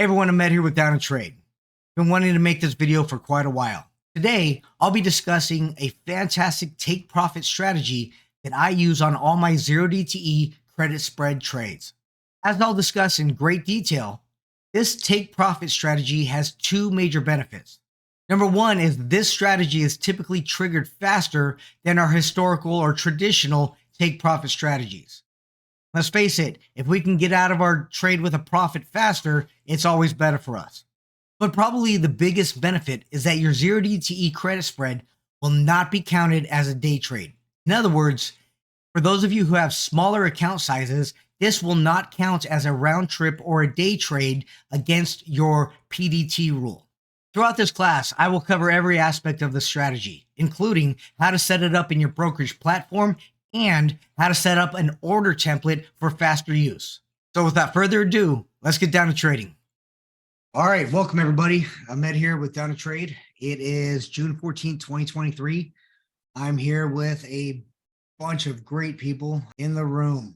Hey everyone, Ahmed here with Down and Trade. Been wanting to make this video for quite a while. Today, I'll be discussing a fantastic take profit strategy that I use on all my 0DTE credit spread trades. As I'll discuss in great detail, this take profit strategy has two major benefits. Number one is this strategy is typically triggered faster than our historical or traditional take profit strategies. Let's face it, if we can get out of our trade with a profit faster, it's always better for us. But probably the biggest benefit is that your 0DTE credit spread will not be counted as a day trade. In other words, for those of you who have smaller account sizes, this will not count as a round trip or a day trade against your PDT rule. Throughout this class, I will cover every aspect of the strategy, including how to set it up in your brokerage platform and how to set up an order template for faster use. So without further ado, let's get down to trading. All right, welcome everybody. Ahmed here with Down to Trade. It is June 14th, 2023. I'm here with a bunch of great people in the room.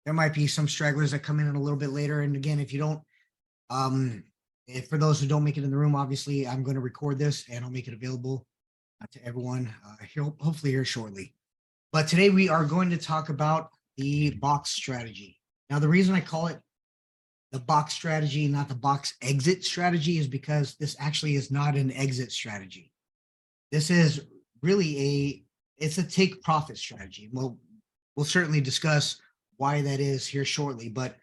There might be some stragglers that come in a little bit later. And again, if you don't, for those who don't make it in the room, obviously I'm going to record this and I'll make it available to everyone here, hopefully here shortly. But today we are going to talk about the box strategy. Now, the reason I call it the box strategy, not the box exit strategy, is because this actually is not an exit strategy. This is really it's a take profit strategy. We'll certainly discuss why that is here shortly. But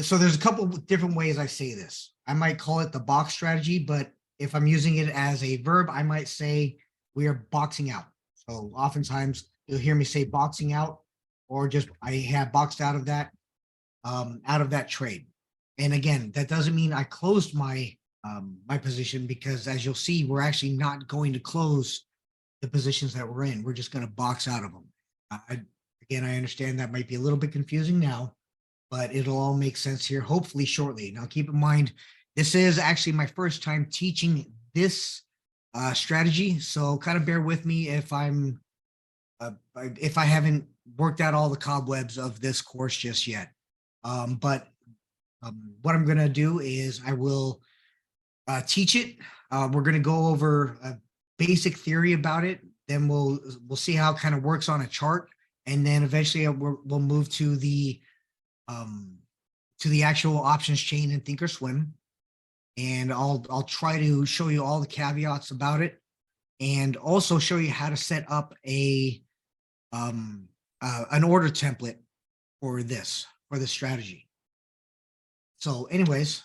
so there's a couple of different ways I say this. I might call it the box strategy, but if I'm using it as a verb, I might say we are boxing out. So oftentimes you'll hear me say boxing out, or just I have boxed out of that trade. And again, that doesn't mean I closed my my position, because as you'll see, we're actually not going to close the positions that we're in. We're just going to box out of them. Again, I understand that might be a little bit confusing now, but it'll all make sense here, hopefully shortly. Now, keep in mind, this is actually my first time teaching this strategy, so kind of bear with me if I haven't worked out all the cobwebs of this course just yet. But what I'm going to do is I will teach it. We're going to go over a basic theory about it. Then we'll see how it kind of works on a chart, and then eventually we'll move to the actual options chain in Thinkorswim, and I'll try to show you all the caveats about it, and also show you how to set up an order template for this strategy. So anyways,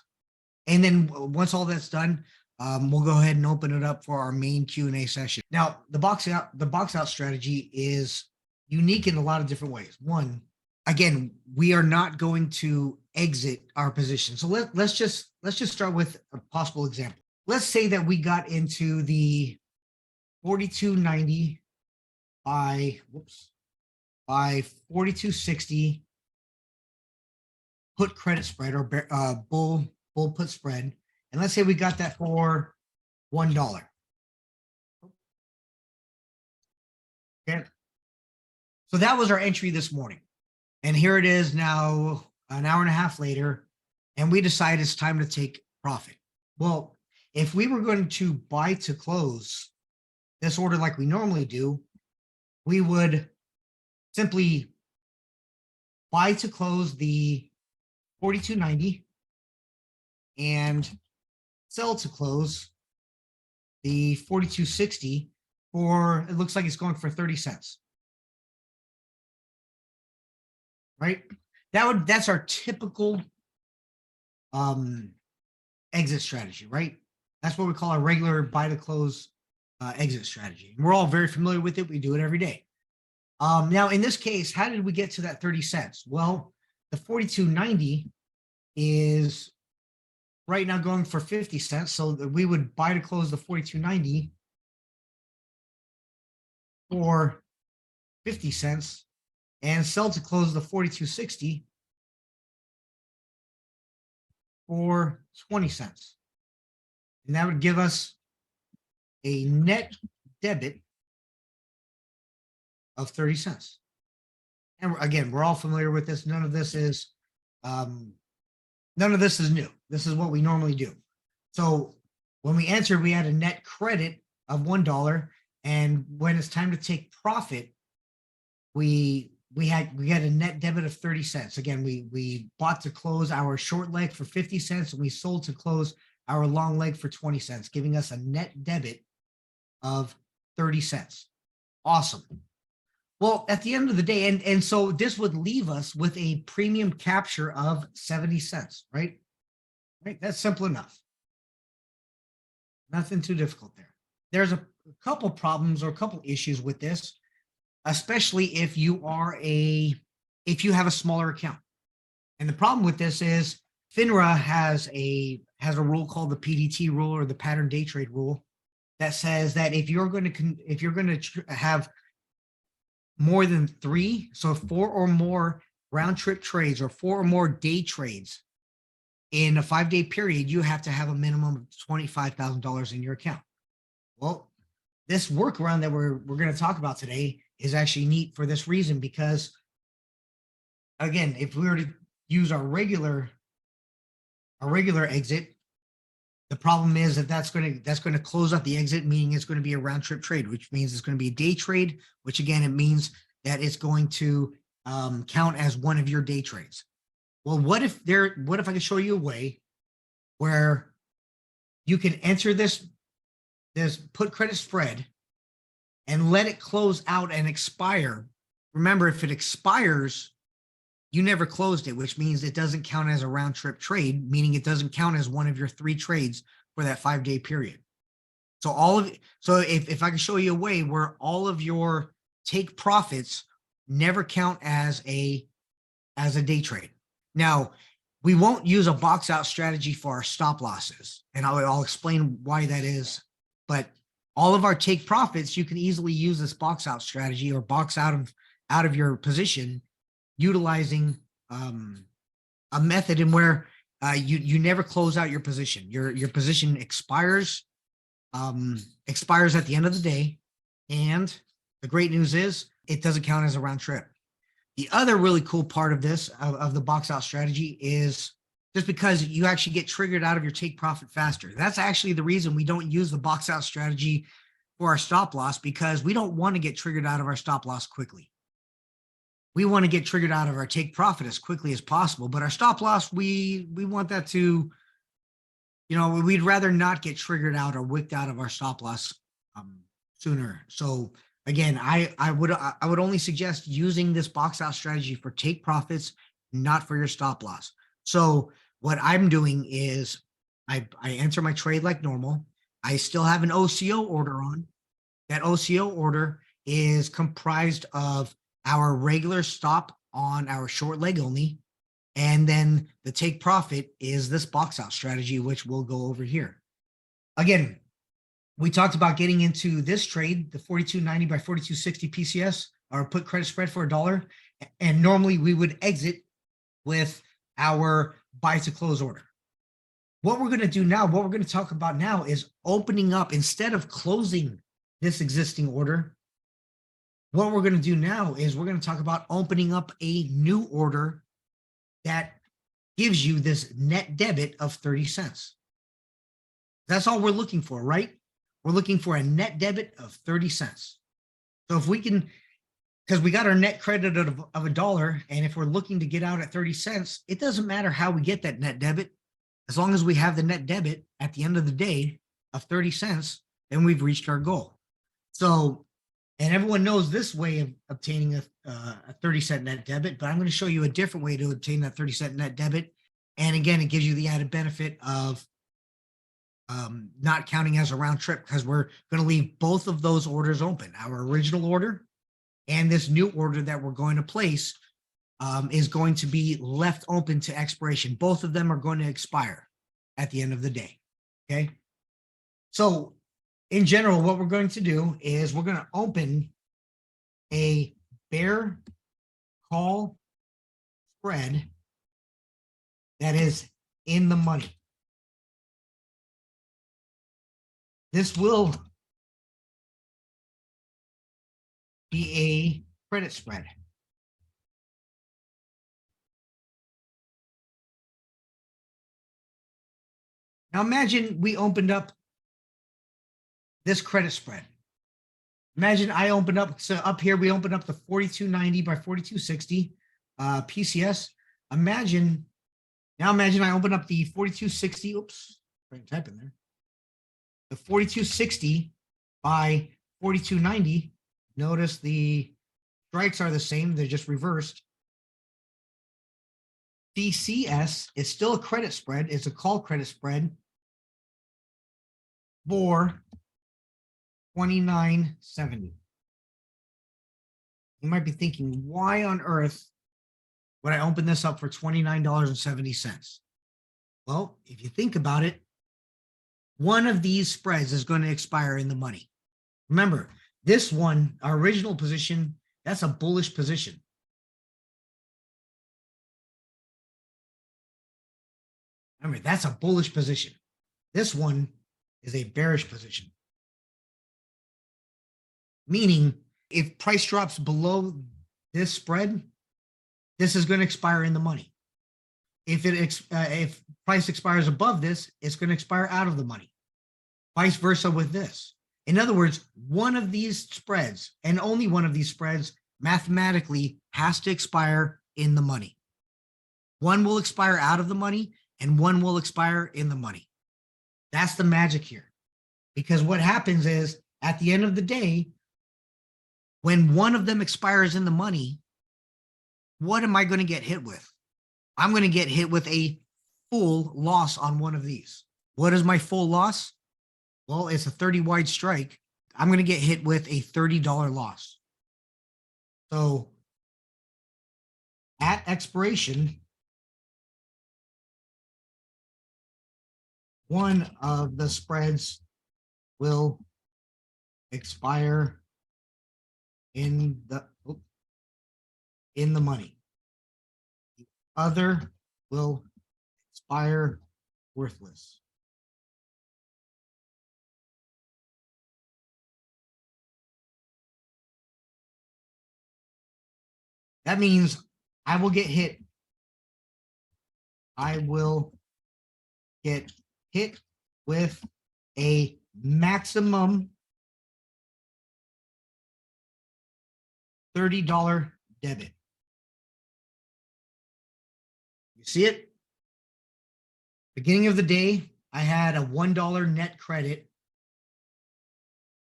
and then once all that's done, we'll go ahead and open it up for our main Q&A session. Now, the box out strategy is unique in a lot of different ways. One, again, we are not going to exit our position. So let's just start with a possible example. Let's say that we got into the 42.90 by 42.60 put credit spread, or bull put spread, and let's say we got that for $1. Okay, so that was our entry this morning, and here it is now, an hour and a half later, and we decide it's time to take profit. Well, if we were going to buy to close this order like we normally do, we would simply buy to close the 42.90 and sell to close the 42.60 for, it looks like it's going for 30 cents. Right? That's our typical exit strategy, right? That's what we call a regular buy to close exit strategy. We're all very familiar with it. We do it every day. Now, in this case, how did we get to that 30 cents? Well, the 42.90 is right now going for 50 cents. So that we would buy to close the 42.90 for 50 cents and sell to close the 42.60 for 20 cents. And that would give us a net debit of 30 cents. And again, we're all familiar with this. None of this is None of this is new. This is what we normally do. So when we entered, we had a net credit of $1. And when it's time to take profit, we had a net debit of 30 cents. Again, we bought to close our short leg for 50 cents, and we sold to close our long leg for 20 cents, giving us a net debit of 30 cents. Awesome. Well, at the end of the day, and so this would leave us with a premium capture of 70 cents, right? Right, that's simple enough. Nothing too difficult there. There's a couple problems or a couple issues with this, especially if you have a smaller account. And the problem with this is FINRA has a rule called the PDT rule, or the pattern day trade rule, that says that if you're going to have more than 3, so 4 or more round trip trades or 4 or more day trades in a 5-day period, you have to have a minimum of $25,000 in your account. Well, this workaround that we're going to talk about today is actually neat for this reason, because again, if we were to use our regular exit, the problem is that that's going to close out the exit, meaning it's going to be a round trip trade, which means it's going to be a day trade, which again, it means that it's going to count as one of your day trades. Well, what if I can show you a way where you can enter this put credit spread and let it close out and expire. Remember, if it expires, you never closed it, which means it doesn't count as a round trip trade, meaning it doesn't count as one of your 3 trades for that 5-day period. So if I can show you a way where all of your take profits never count as a day trade. Now, we won't use a box out strategy for our stop losses, and I'll explain why that is. But all of our take profits, you can easily use this box out strategy, or box out of your position, utilizing a method in where you never close out your position. Your position expires at the end of the day, and the great news is it doesn't count as a round trip. The other really cool part of this, of the box out strategy, is just because you actually get triggered out of your take profit faster. That's actually the reason we don't use the box out strategy for our stop loss, because we don't want to get triggered out of our stop loss quickly. We want to get triggered out of our take profit as quickly as possible, but our stop loss, we want that to, we'd rather not get triggered out or wicked out of our stop loss sooner. So again, I would only suggest using this box out strategy for take profits, not for your stop loss. So what I'm doing is I enter my trade like normal. I still have an OCO order on. That OCO order is comprised of our regular stop on our short leg only, and then the take profit is this box out strategy, which we'll go over here. Again, we talked about getting into this trade, the 42.90 by 42.60 PCS, or put credit spread for $1. And normally we would exit with our buy to close order. What we're going to do now, what we're going to talk about now, is opening up, instead of closing this existing order. What we're going to do now is we're going to talk about opening up a new order that gives you this net debit of 30 cents. That's all we're looking for, right? We're looking for a net debit of 30 cents. So if we can, because we got our net credit of $1, and if we're looking to get out at 30 cents, it doesn't matter how we get that net debit. As long as we have the net debit at the end of the day of 30 cents, then we've reached our goal. So, and everyone knows this way of obtaining a 30-cent net debit, but I'm going to show you a different way to obtain that 30-cent net debit. And again, it gives you the added benefit of not counting as a round trip, because we're going to leave both of those orders open. Our original order and this new order that we're going to place is going to be left open to expiration. Both of them are going to expire at the end of the day. Okay. So in general, what we're going to do is we're going to open a bear call spread that is in the money. This will be a credit spread. Now imagine we opened up this credit spread. Imagine I opened up, so up here we opened up the 4290 by 4260 PCS. Imagine I open up the 4260. Oops, I can type in there. The 4260 by 4290. Notice the strikes are the same, they're just reversed. PCS is still a credit spread, it's a call credit spread for 29.70. You might be thinking, why on earth would I open this up for $29.70? Well, if you think about it, one of these spreads is going to expire in the money. Remember, this one, our original position, that's a bullish position. Remember, that's a bullish position. This one is a bearish position. Meaning, if price drops below this spread, this is going to expire in the money. If price expires above this, it's going to expire out of the money. Vice versa with this. In other words, one of these spreads, and only one of these spreads, mathematically has to expire in the money. One will expire out of the money, and one will expire in the money. That's the magic here. Because what happens is, at the end of the day, when one of them expires in the money, what am I going to get hit with? I'm going to get hit with a full loss on one of these. What is my full loss? Well, it's a 30 wide strike. I'm going to get hit with a $30 loss. So at expiration, one of the spreads will expire in the money. The other will expire worthless. That means I will get hit. I will get hit with a maximum $30 debit. You see it? Beginning of the day, I had a $1 net credit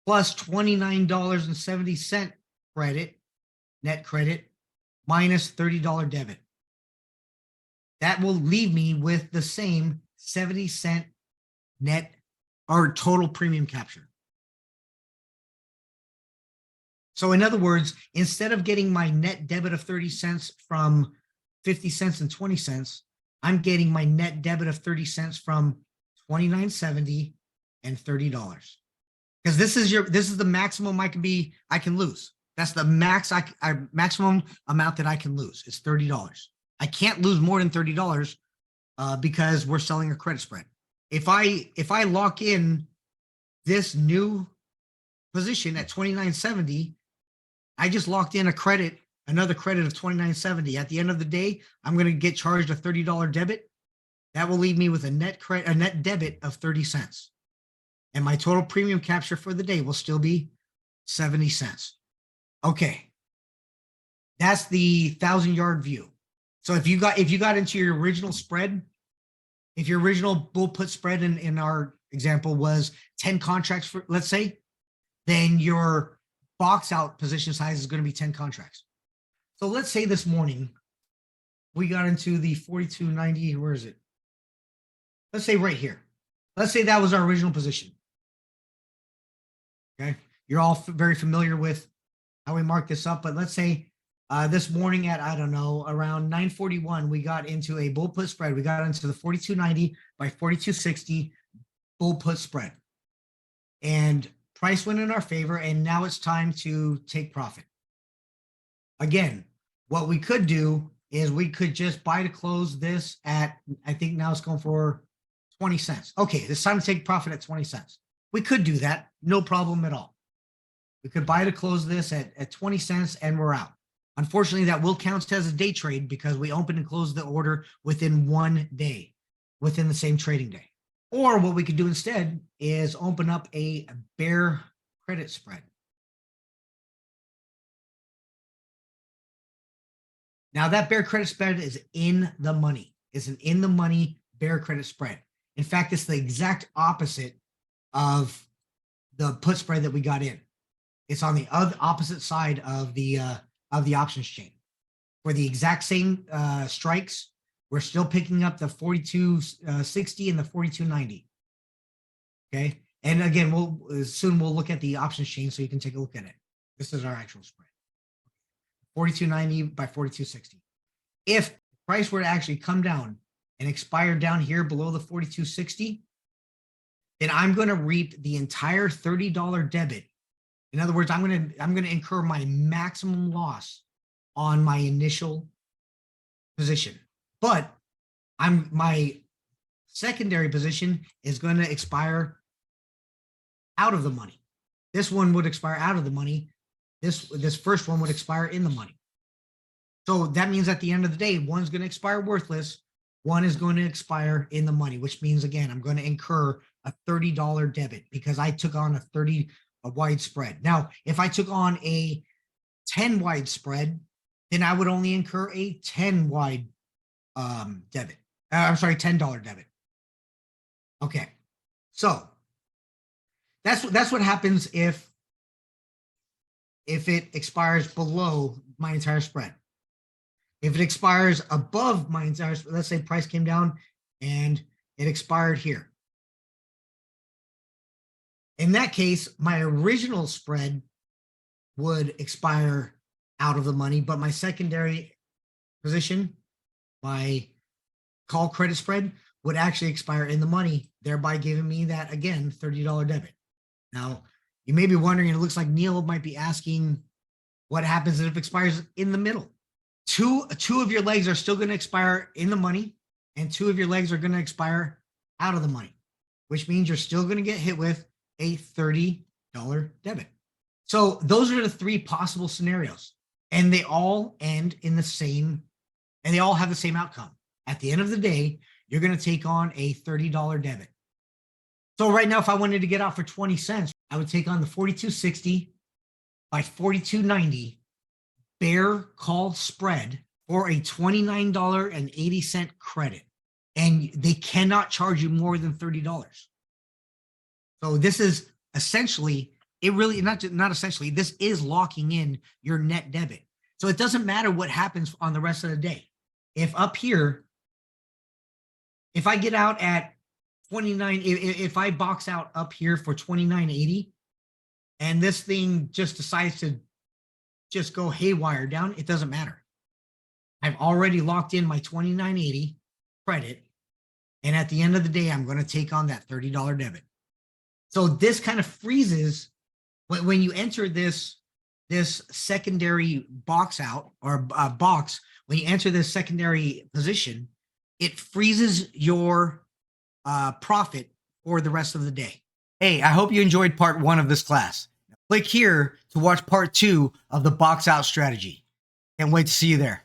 plus $29.70 credit, net credit, minus $30 debit. That will leave me with the same 70-cent net or total premium capture. So in other words, instead of getting my net debit of 30 cents from 50 cents and 20 cents, I'm getting my net debit of 30 cents from $29.70 and $30. Because this is the maximum I can lose. That's the maximum amount that I can lose. It's $30. I can't lose more than $30 because we're selling a credit spread. If I lock in this new position at $29.70, I just locked in another credit of $29.70. At the end of the day, I'm going to get charged a $30 debit. That will leave me with a net debit of 30 cents. And my total premium capture for the day will still be 70 cents. Okay. That's the 1,000-yard view. So if you got into your original spread, if your original bull put spread in our example was 10 contracts for, let's say, then your box out position size is going to be 10 contracts. So let's say this morning we got into the 42.90. Where is it? Let's say right here. Let's say that was our original position. Okay. You're all very familiar with how we mark this up, but let's say this morning at, I don't know, around 9:41, we got into a bull put spread. We got into the 42.90 by 42.60 bull put spread. And price went in our favor, and now it's time to take profit. Again, what we could do is we could just buy to close this at, I think now it's going for 20 cents. Okay, it's time to take profit at 20 cents. We could do that, no problem at all. We could buy to close this at 20 cents and we're out. Unfortunately, that will count as a day trade because we opened and closed the order within one day, within the same trading day. Or what we could do instead is open up a bear credit spread. Now that bear credit spread is in the money. It's an in the money bear credit spread. In fact, it's the exact opposite of the put spread that we got in. It's on the opposite side of the options chain. For the exact same strikes, we're still picking up the 42.60 and the 42.90. Okay, and again, we'll look at the options chain so you can take a look at it. This is our actual spread. 42.90 by 42.60. If the price were to actually come down and expire down here below the 42.60, then I'm going to reap the entire $30 debit. In other words, I'm going to incur my maximum loss on my initial position. But my secondary position is going to expire out of the money. This one would expire out of the money. This first one would expire in the money. So that means at the end of the day, one's going to expire worthless. One is going to expire in the money, which means, again, I'm going to incur a $30 debit because I took on a wide spread. Now, if I took on a 10 wide spread, then I would only incur a 10 wide debit. I'm sorry, $10 debit. Okay. So that's what happens if it expires below my entire spread. If it expires above my entire, let's say price came down and it expired here. In that case, my original spread would expire out of the money, but my secondary position, my call credit spread, would actually expire in the money, thereby giving me that, again, $30 debit. Now, you may be wondering, and it looks like Neil might be asking, what happens if it expires in the middle? Two of your legs are still going to expire in the money, and two of your legs are going to expire out of the money, which means you're still going to get hit with a $30 debit. So those are the three possible scenarios, and they all end in the same, and they all have the same outcome. At the end of the day, you're going to take on a $30 debit. So right now, if I wanted to get out for 20 cents, I would take on the 42.60 by 42.90 bear called spread for a $29.80 credit. And they cannot charge you more than $30. So this is essentially, not essentially, this is locking in your net debit. So it doesn't matter what happens on the rest of the day. If up here, if I get out at 29, if I box out up here for 29.80 and this thing just decides to just go haywire down, it doesn't matter. I've already locked in my 29.80 credit, and at the end of the day, I'm going to take on that $30 debit. So this kind of freezes when you enter this secondary box out, or box, when you enter this secondary position, it freezes your profit for the rest of the day. Hey, I hope you enjoyed part 1 of this class. Click here to watch part 2 of the box out strategy. Can't wait to see you there.